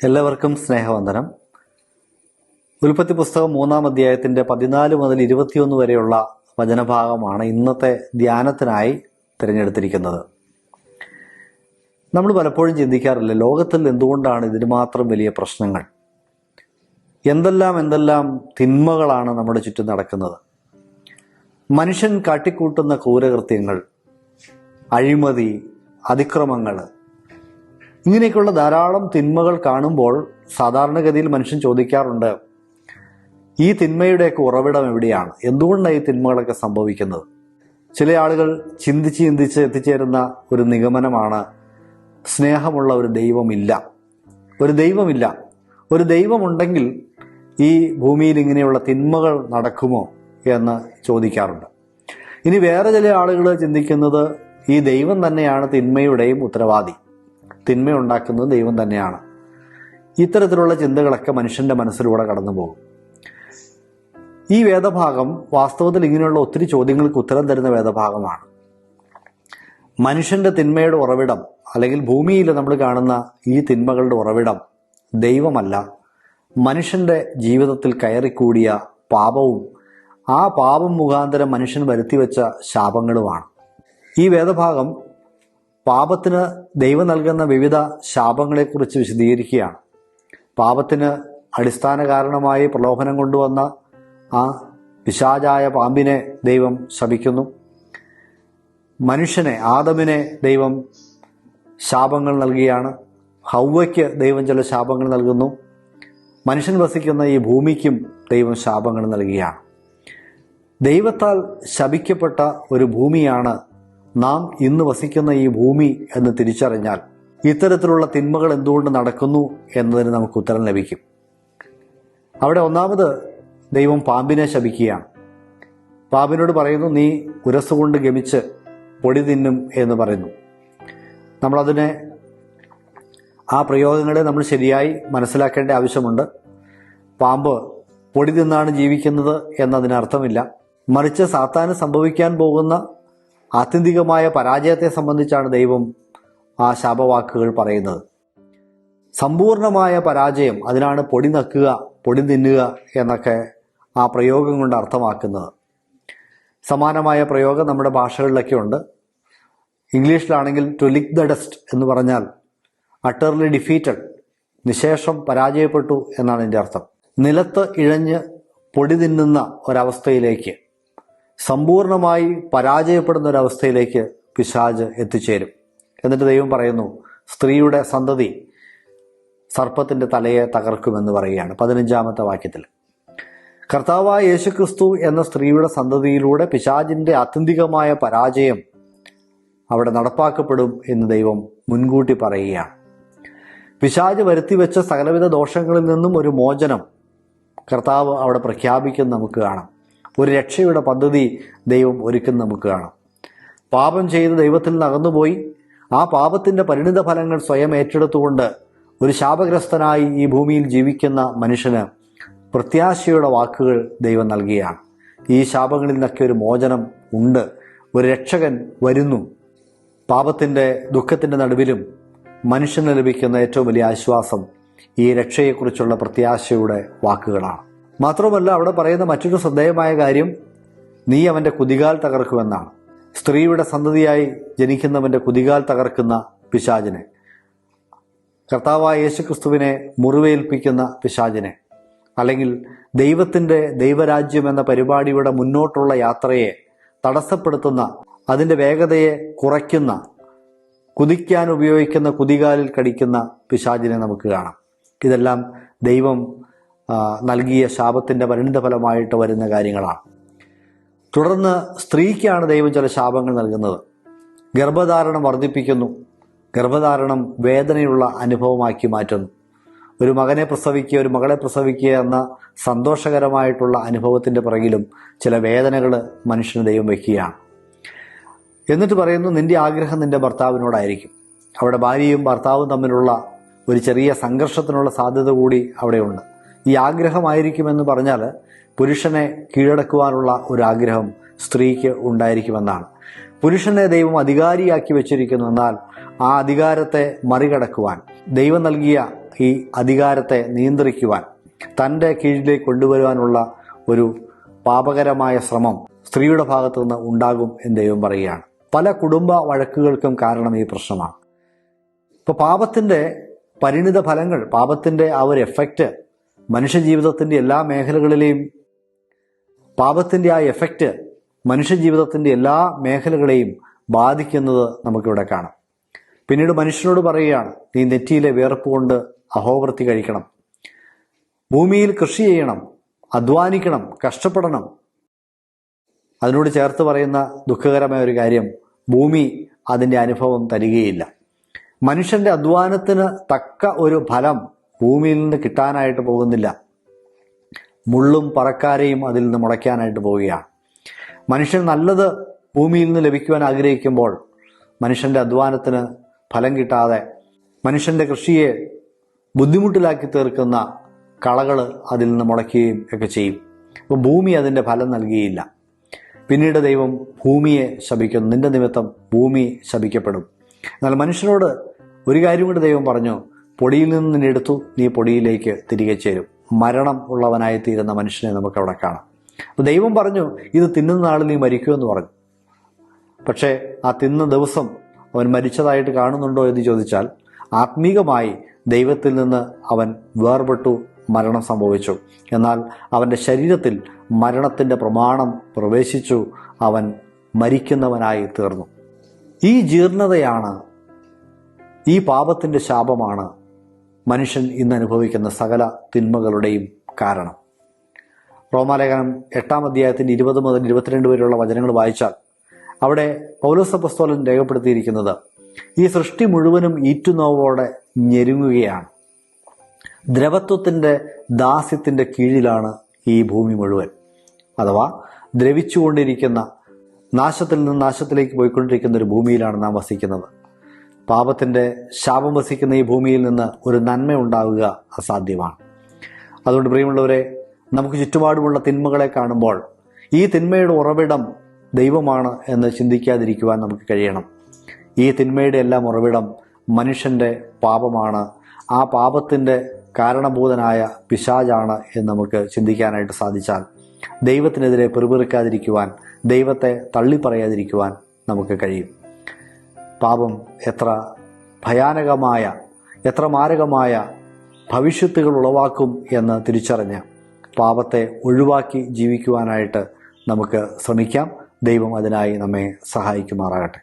എല്ലാവർക്കും സ്നേഹവന്ദനം. ഉൽപ്പത്തി പുസ്തകം 3-ാം അധ്യായത്തിന്റെ 14 മുതൽ 21 വരെയുള്ള വചനഭാഗമാണ് ഇന്നത്തെ ധ്യാനത്തിനായി തിരഞ്ഞെടുത്തിരിക്കുന്നത്. നമ്മൾ പലപ്പോഴും ചിന്തിക്കാറില്ല, ലോകത്തിൽ എന്തുകൊണ്ടാണ് ഇതിന് മാത്രം വലിയ പ്രശ്നങ്ങൾ, എന്തെല്ലാം തിന്മകളാണ് നമ്മുടെ ചുറ്റും നടക്കുന്നത്. മനുഷ്യൻ കാട്ടിക്കൂട്ടുന്ന ക്രൂരകൃത്യങ്ങൾ, അഴിമതി, അതിക്രമങ്ങൾ, ഇങ്ങനെയൊക്കെയുള്ള ധാരാളം തിന്മകൾ കാണുമ്പോൾ സാധാരണഗതിയിൽ മനുഷ്യൻ ചോദിക്കാറുണ്ട്, ഈ തിന്മയുടെയൊക്കെ ഉറവിടം എവിടെയാണ്, എന്തുകൊണ്ടാണ് ഈ തിന്മകളൊക്കെ സംഭവിക്കുന്നത്? ചില ആളുകൾ ചിന്തിച്ച് എത്തിച്ചേരുന്ന ഒരു നിഗമനമാണ്, സ്നേഹമുള്ള ഒരു ദൈവമില്ല. ഒരു ദൈവമുണ്ടെങ്കിൽ ഈ ഭൂമിയിൽ ഇങ്ങനെയുള്ള തിന്മകൾ നടക്കുമോ എന്ന് ചോദിക്കാറുണ്ട്. ഇനി വേറെ ചില ആളുകൾ ചിന്തിക്കുന്നത്, ഈ ദൈവം തന്നെയാണ് തിന്മയുടെയും ഉത്തരവാദി, തിന്മയുണ്ടാക്കുന്നത് ദൈവം തന്നെയാണ്. ഇത്തരത്തിലുള്ള ചിന്തകളൊക്കെ മനുഷ്യന്റെ മനസ്സിലൂടെ കടന്നു പോകും. ഈ വേദഭാഗം വാസ്തവത്തിൽ ഇങ്ങനെയുള്ള ഒത്തിരി ചോദ്യങ്ങൾക്ക് ഉത്തരം തരുന്ന വേദഭാഗമാണ്. മനുഷ്യന്റെ തിന്മയുടെ ഉറവിടം, അല്ലെങ്കിൽ ഭൂമിയിൽ നമ്മൾ കാണുന്ന ഈ തിന്മകളുടെ ഉറവിടം ദൈവമല്ല, മനുഷ്യന്റെ ജീവിതത്തിൽ കയറിക്കൂടിയ പാപവും ആ പാപം മുഖാന്തരം മനുഷ്യൻ വരുത്തിവെച്ച ശാപങ്ങളുമാണ്. ഈ വേദഭാഗം പാപത്തിന് ദൈവം നൽകുന്ന വിവിധ ശാപങ്ങളെക്കുറിച്ച് വിശദീകരിക്കുകയാണ്. പാപത്തിന് അടിസ്ഥാന കാരണമായി പ്രലോഭനം കൊണ്ടുവന്ന ആ പിശാചായ പാമ്പിനെ ദൈവം ശപിക്കുന്നു. മനുഷ്യനെ, ആദമിനെ ദൈവം ശാപങ്ങൾ നൽകുകയാണ്. ഹൗവയ്ക്ക് ദൈവം ചില ശാപങ്ങൾ നൽകുന്നു. മനുഷ്യൻ വസിക്കുന്ന ഈ ഭൂമിക്കും ദൈവം ശാപങ്ങൾ നൽകുകയാണ്. ദൈവത്താൽ ശപിക്കപ്പെട്ട ഒരു ഭൂമിയാണ് നാം ഇന്ന് വസിക്കുന്ന ഈ ഭൂമി എന്ന് തിരിച്ചറിഞ്ഞാൽ ഇത്തരത്തിലുള്ള തിന്മകൾ എന്തുകൊണ്ട് നടക്കുന്നു എന്നതിന് നമുക്ക് ഉത്തരം ലഭിക്കും. അവിടെ ഒന്നാമത് ദൈവം പാമ്പിനെ ശപിക്കുകയാണ്. പാമ്പിനോട് പറയുന്നു, നീ ഉരസുകൊണ്ട് ഗമിച്ച് പൊടി തിന്നും എന്ന് പറയുന്നു. നമ്മളതിനെ, ആ പ്രയോഗങ്ങളെ നമ്മൾ ശരിയായി മനസ്സിലാക്കേണ്ട ആവശ്യമുണ്ട്. പാമ്പ് പൊടി തിന്നാണ് ജീവിക്കുന്നത് എന്നതിനർത്ഥമില്ല. മറിച്ച് സാത്താന് സംഭവിക്കാൻ പോകുന്ന ആത്യന്തികമായ പരാജയത്തെ സംബന്ധിച്ചാണ് ദൈവം ആ ശാപവാക്കുകൾ പറയുന്നത്. സമ്പൂർണമായ പരാജയം, അതിനാണ് പൊടി നക്കുക, പൊടി തിന്നുക എന്നൊക്കെ ആ പ്രയോഗം കൊണ്ട് അർത്ഥമാക്കുന്നത്. സമാനമായ പ്രയോഗം നമ്മുടെ ഭാഷകളിലൊക്കെ ഉണ്ട്. ഇംഗ്ലീഷിലാണെങ്കിൽ ടു ലിക്ക് ദ ഡസ്റ്റ് എന്ന് പറഞ്ഞാൽ അട്ടർലി ഡിഫീറ്റഡ്, നിശേഷം പരാജയപ്പെട്ടു എന്നാണ് ഇതിൻ്റെ അർത്ഥം. നിലത്ത് ഇഴഞ്ഞ് പൊടി തിന്നുന്ന ഒരവസ്ഥയിലേക്ക്, സമ്പൂർണമായി പരാജയപ്പെടുന്ന ഒരവസ്ഥയിലേക്ക് പിശാച് എത്തിച്ചേരും. എന്നിട്ട് ദൈവം പറയുന്നു, സ്ത്രീയുടെ സന്തതി സർപ്പത്തിന്റെ തലയെ തകർക്കുമെന്ന് പറയുകയാണ് 15-ാമത്തെ വാക്യത്തിൽ. കർത്താവായ യേശുക്രിസ്തു എന്ന സ്ത്രീയുടെ സന്തതിയിലൂടെ പിശാചിന്റെ ആത്യന്തികമായ പരാജയം അവിടെ നടപ്പാക്കപ്പെടും എന്ന് ദൈവം മുൻകൂട്ടി പറയുകയാണ്. പിശാച് വരുത്തിവെച്ച സകലവിധ ദോഷങ്ങളിൽ നിന്നും ഒരു മോചനം കർത്താവ് അവിടെ പ്രഖ്യാപിക്കുന്ന നമുക്ക് കാണാം. ഒരു രക്ഷയുടെ പദ്ധതി ദൈവം ഒരുക്കുന്ന നമുക്ക് കാണാം. പാപം ചെയ്ത് ദൈവത്തിൽ നിന്ന് അകന്നുപോയി ആ പാപത്തിന്റെ പരിണിത ഫലങ്ങൾ സ്വയം ഏറ്റെടുത്തുകൊണ്ട് ഒരു ശാപഗ്രസ്തനായി ഈ ഭൂമിയിൽ ജീവിക്കുന്ന മനുഷ്യന് പ്രത്യാശയുടെ വാക്കുകൾ ദൈവം നൽകുകയാണ്. ഈ ശാപങ്ങളിൽ നിന്നൊക്കെ ഒരു മോചനം ഉണ്ട്, ഒരു രക്ഷകൻ വരുന്നു. പാപത്തിന്റെ ദുഃഖത്തിന്റെ നടുവിലും മനുഷ്യന് ലഭിക്കുന്ന ഏറ്റവും വലിയ ആശ്വാസം ഈ രക്ഷയെക്കുറിച്ചുള്ള പ്രത്യാശയുടെ വാക്കുകളാണ്. മാത്രമല്ല, അവിടെ പറയുന്ന മറ്റൊരു ശ്രദ്ധേയമായ കാര്യം, നീ അവന്റെ കുതികാൽ തകർക്കുമെന്നാണ്. സ്ത്രീയുടെ സന്തതിയായി ജനിക്കുന്നവന്റെ കുതികാൽ തകർക്കുന്ന പിശാചിനെ, കർത്താവായ യേശുക്രിസ്തുവിനെ മുറിവേൽപ്പിക്കുന്ന പിശാചിനെ, അല്ലെങ്കിൽ ദൈവത്തിന്റെ ദൈവരാജ്യം എന്ന പരിപാടിയുടെ മുന്നോട്ടുള്ള യാത്രയെ തടസ്സപ്പെടുത്തുന്ന, അതിന്റെ വേഗതയെ കുറയ്ക്കുന്ന, കുതിക്കാൻ ഉപയോഗിക്കുന്ന കുതികാലിൽ കടിക്കുന്ന പിശാചിനെ നമുക്ക് കാണാം. ഇതെല്ലാം ദൈവം നൽകിയ ശാപത്തിന്റെ പരിണിത ഫലമായിട്ട് വരുന്ന കാര്യങ്ങളാണ്. തുടർന്ന് സ്ത്രീക്കാണ് ദൈവം ചില ശാപങ്ങൾ നൽകുന്നത്. ഗർഭധാരണം വർദ്ധിപ്പിക്കുന്നു, ഗർഭധാരണം വേദനയുള്ള അനുഭവമാക്കി മാറ്റുന്നു. ഒരു മകനെ പ്രസവിക്കുക, ഒരു മകളെ പ്രസവിക്കുക എന്ന സന്തോഷകരമായിട്ടുള്ള അനുഭവത്തിന്റെ പിറകിലും ചില വേദനകൾ മനുഷ്യന് ദൈവം വയ്ക്കുകയാണ്. എന്നിട്ട് പറയുന്നു, നിന്റെ ആഗ്രഹം നിന്റെ ഭർത്താവിനോടായിരിക്കും. അവിടെ ഭാര്യയും ഭർത്താവും തമ്മിലുള്ള ഒരു ചെറിയ സംഘർഷത്തിനുള്ള സാധ്യത കൂടി അവിടെയുണ്ട്. ഈ ആഗ്രഹമായിരിക്കുമെന്ന് പറഞ്ഞാൽ പുരുഷനെ കീഴടക്കുവാനുള്ള ഒരു ആഗ്രഹം സ്ത്രീക്ക് ഉണ്ടായിരിക്കുമെന്നാണ്. പുരുഷനെ ദൈവം അധികാരിയാക്കി വെച്ചിരിക്കുന്നു. എന്നാൽ ആ അധികാരത്തെ മറികടക്കുവാൻ, ദൈവം നൽകിയ ഈ അധികാരത്തെ നിയന്ത്രിക്കുവാൻ, തൻ്റെ കീഴിലേക്ക് കൊണ്ടുവരുവാനുള്ള ഒരു പാപകരമായ ശ്രമം സ്ത്രീയുടെ ഭാഗത്തു നിന്ന് ഉണ്ടാകും എന്ന് ദൈവം പറയുകയാണ്. പല കുടുംബ വഴക്കുകൾക്കും കാരണം ഈ പ്രശ്നമാണ്. ഇപ്പോൾ പാപത്തിൻ്റെ പരിണിത ഫലങ്ങൾ, പാപത്തിൻ്റെ ആ ഒരു എഫക്റ്റ് മനുഷ്യജീവിതത്തിൻ്റെ എല്ലാ മേഖലകളിലെയും, പാപത്തിൻ്റെ ആ എഫക്റ്റ് മനുഷ്യജീവിതത്തിൻ്റെ എല്ലാ മേഖലകളെയും ബാധിക്കുന്നത് നമുക്കിവിടെ കാണാം. പിന്നീട് മനുഷ്യനോട് പറയുകയാണ്, നീ നെറ്റിയിലെ വിയർപ്പ് കൊണ്ട് അഹോവൃത്തി കഴിക്കണം, ഭൂമിയിൽ കൃഷി ചെയ്യണം, അധ്വാനിക്കണം, കഷ്ടപ്പെടണം. അതിനോട് ചേർത്ത് പറയുന്ന ദുഃഖകരമായ ഒരു കാര്യം, ഭൂമി അതിൻ്റെ അനുഭവം തരികയില്ല. മനുഷ്യൻ്റെ അധ്വാനത്തിന് തക്ക ഒരു ഫലം ഭൂമിയിൽ നിന്ന് കിട്ടാനായിട്ട് പോകുന്നില്ല. മുള്ളും പറക്കാരെയും അതിൽ നിന്ന് മുളയ്ക്കാനായിട്ട് പോവുകയാണ്. മനുഷ്യൻ നല്ലത് ഭൂമിയിൽ നിന്ന് ലഭിക്കുവാൻ ആഗ്രഹിക്കുമ്പോൾ മനുഷ്യൻ്റെ അധ്വാനത്തിന് ഫലം കിട്ടാതെ മനുഷ്യൻ്റെ കൃഷിയെ ബുദ്ധിമുട്ടിലാക്കി തീർക്കുന്ന കളകൾ അതിൽ നിന്ന് മുളയ്ക്കുകയും ഒക്കെ ചെയ്യും. അപ്പോൾ ഭൂമി അതിൻ്റെ ഫലം നൽകുകയില്ല. പിന്നീട് ദൈവം ഭൂമിയെ ശപിക്കുന്നു, നിന്റെ നിമിത്തം ഭൂമി ശപിക്കപ്പെടും. എന്നാൽ മനുഷ്യനോട് ഒരു കാര്യം കൂടി ദൈവം പറഞ്ഞു, പൊടിയിൽ നിന്ന് നിന്നെ എടുത്തു, നീ പൊടിയിലേക്ക് തിരികെ ചേരും. മരണം ഉള്ളവനായി തീരുന്ന മനുഷ്യനെ നമുക്കവിടെ കാണാം. അപ്പോൾ ദൈവം പറഞ്ഞു, ഇത് തിന്നുന്ന നാളിൽ നീ മരിക്കുമെന്ന് പറഞ്ഞു. പക്ഷേ ആ തിന്ന ദിവസം അവൻ മരിച്ചതായിട്ട് കാണുന്നുണ്ടോ എന്ന് ചോദിച്ചാൽ, ആത്മീകമായി ദൈവത്തിൽ നിന്ന് അവൻ വേർപെട്ടു, മരണം സംഭവിച്ചു. എന്നാൽ അവൻ്റെ ശരീരത്തിൽ മരണത്തിൻ്റെ പ്രമാണം പ്രവേശിച്ചു, അവൻ മരിക്കുന്നവനായി തീർന്നു. ഈ ജീർണതയാണ്, ഈ പാപത്തിൻ്റെ ശാപമാണ് മനുഷ്യൻ ഇന്ന് അനുഭവിക്കുന്ന സകല തിന്മകളുടെയും കാരണം. റോമാലേഖനം 8-ാം അധ്യായത്തിൻ്റെ 20 മുതൽ 22 വരെയുള്ള വചനങ്ങൾ വായിച്ചാൽ അവിടെ പൗലോസ് അപ്പോസ്തലൻ രേഖപ്പെടുത്തിയിരിക്കുന്നത്, ഈ സൃഷ്ടി മുഴുവനും ഈറ്റുനോവോടെ ഞെരുങ്ങുകയാണ്. ദ്രവത്വത്തിൻ്റെ ദാസ്യത്തിൻ്റെ കീഴിലാണ് ഈ ഭൂമി മുഴുവൻ. അഥവാ ദ്രവിച്ചുകൊണ്ടിരിക്കുന്ന, നാശത്തിൽ നിന്ന് നാശത്തിലേക്ക് പോയിക്കൊണ്ടിരിക്കുന്ന ഒരു ഭൂമിയിലാണ് നാം വസിക്കുന്നത്. പാപത്തിൻ്റെ ശാപം വസിക്കുന്ന ഈ ഭൂമിയിൽ നിന്ന് ഒരു നന്മ ഉണ്ടാവുക അസാധ്യമാണ്. അതുകൊണ്ട് പ്രിയമുള്ളവരെ, നമുക്ക് ചുറ്റുപാടുമുള്ള തിന്മകളെ കാണുമ്പോൾ ഈ തിന്മയുടെ ഉറവിടം ദൈവമാണ് എന്ന് ചിന്തിക്കാതിരിക്കുവാൻ നമുക്ക് കഴിയണം. ഈ തിന്മയുടെ എല്ലാം ഉറവിടം മനുഷ്യൻ്റെ പാപമാണ്. ആ പാപത്തിൻ്റെ കാരണഭൂതനായ പിശാചാണ് എന്ന് നമുക്ക് ചിന്തിക്കാനായിട്ട് സാധിച്ചാൽ ദൈവത്തിനെതിരെ പിറുപിറുക്കാതിരിക്കുവാൻ, ദൈവത്തെ തള്ളിപ്പറയാതിരിക്കുവാൻ നമുക്ക് കഴിയും. പാപം എത്ര ഭയാനകമായ, എത്ര മാരകമായ ഭവിഷ്യത്തുകൾ ഉളവാക്കും എന്ന് തിരിച്ചറിഞ്ഞ് പാപത്തെ ഒഴിവാക്കി ജീവിക്കുവാനായിട്ട് നമുക്ക് ശ്രമിക്കാം. ദൈവം അതിനായി നമ്മെ സഹായിക്കുമാറാകട്ടെ.